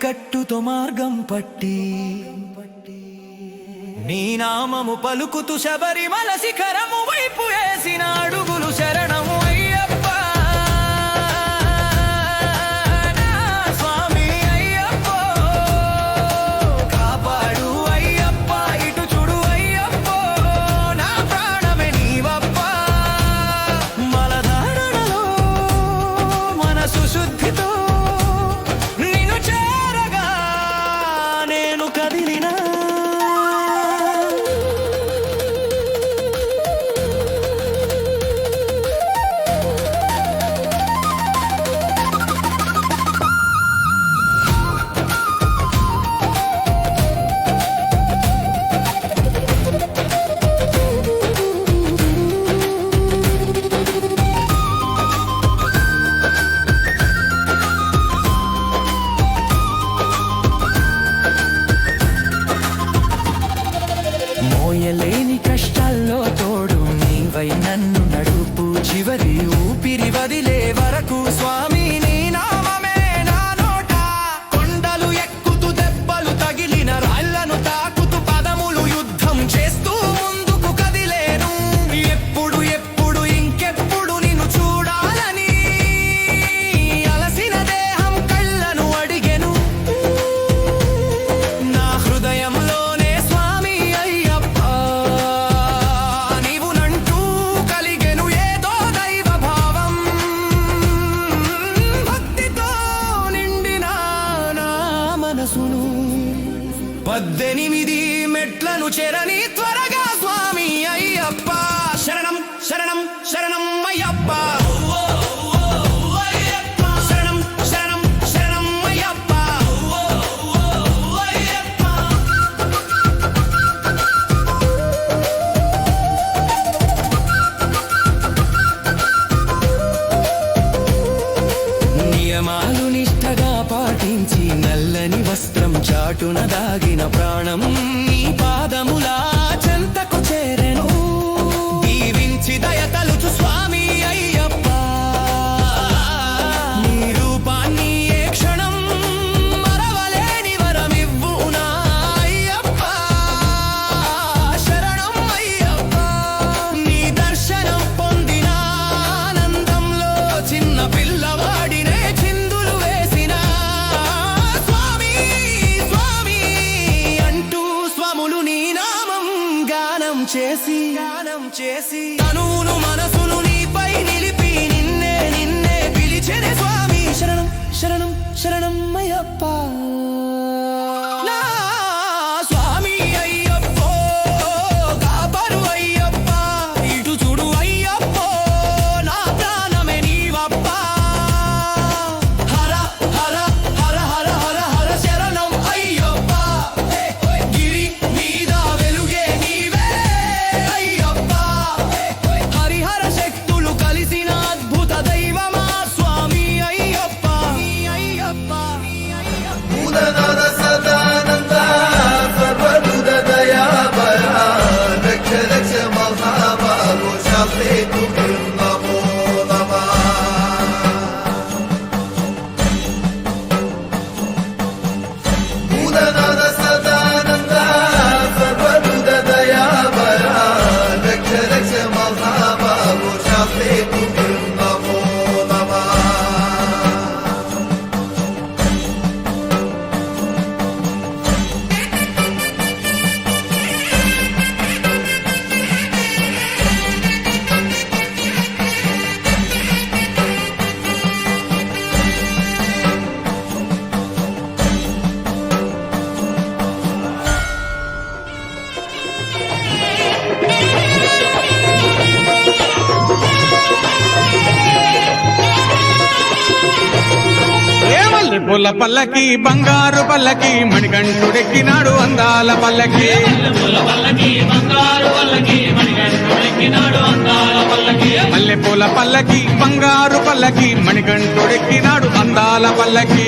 కట్టుతో మార్గం పట్టి నీ నామము పలుకుతూ శబరిమల శిఖరము వైపు వేసిన అడుగులు శరణము అయ్యప్ప స్వామి అయ్యప్ప కాపాడు అయ్యప్ప ఇటు చూడు అయ్యప్ప నా ప్రాణమే నీవప్ప మలధారణలో మనసు శుద్ధితో కదిలినా మోయలేని కష్టాల్లో తోడు నీవై నన్ను నడుపు చివరి ఊపిరి వదిలే వరకు స్వామి నీ నామమే నా నోట కొండలు ఎక్కుతూ దెబ్బలు తగిలిన రాళ్లను తాకుతూ పదములు యుద్ధం చేస్తూ ముందుకు కదిలేను ఎప్పుడు ఎప్పుడు ఇంకెప్పుడు నిన్ను చూడాలని అలసిన దేహం కళ్ళను అడిగెను నా హృదయంలో పద్దెనిమిది మెట్లను చెరని త్వరగా స్వామి అయ్యప్ప శరణం శరణం శరణం అయ్యప్ప శరణం శరణం శరణం అయ్యప్ప నియమాలు నిష్టగా పాటించి నల్లని వస్త్రం చాటున దాగిన ప్రాణం నీ పాదములా చెంతకు చేరెను దీవించి దయ తలుచు స్వామి అయ్యప్ప నీ రూపాన్ని ఏ క్షణం మరవలేని వరమివ్వు నా అయ్యప్ప శరణం అయ్యప్ప నీ దర్శనం పొందిన ఆనందంలో చిన్న పిల్లవాడినే చిందులు వేసిన స్వామి స్వామి అంటూ స్వములు నీ నామం గానం చేసి తనువును మనసును నీపై నిలిపి నిన్నే నిన్నే పిలిచెనే స్వామి శరణం శరణం శరణం అయ్యప్ప స్వామి అయ్యప్ప కాపాడు అయ్యప్ప ఇటు చూడు అయ్యప్ప నా ప్రాణమే నీవప్ప హర హర హర హర హర హర శరణం అయ్యప్ప గిరి మీద వెలుగే నీవే అయ్యప్ప హరిహర శక్తులు కలిసిన అద్భుత దైవమా స్వామి అయ్యప్ప అయ్యప్ప మల్లెపూల పల్లకి బంగారు పల్లకి మణికంఠుడెక్కినాడు అందాల పల్లకి మల్లెపూల పల్లకి బంగారు పల్లకి మణికంఠుడెక్కినాడు అందాల పల్లకి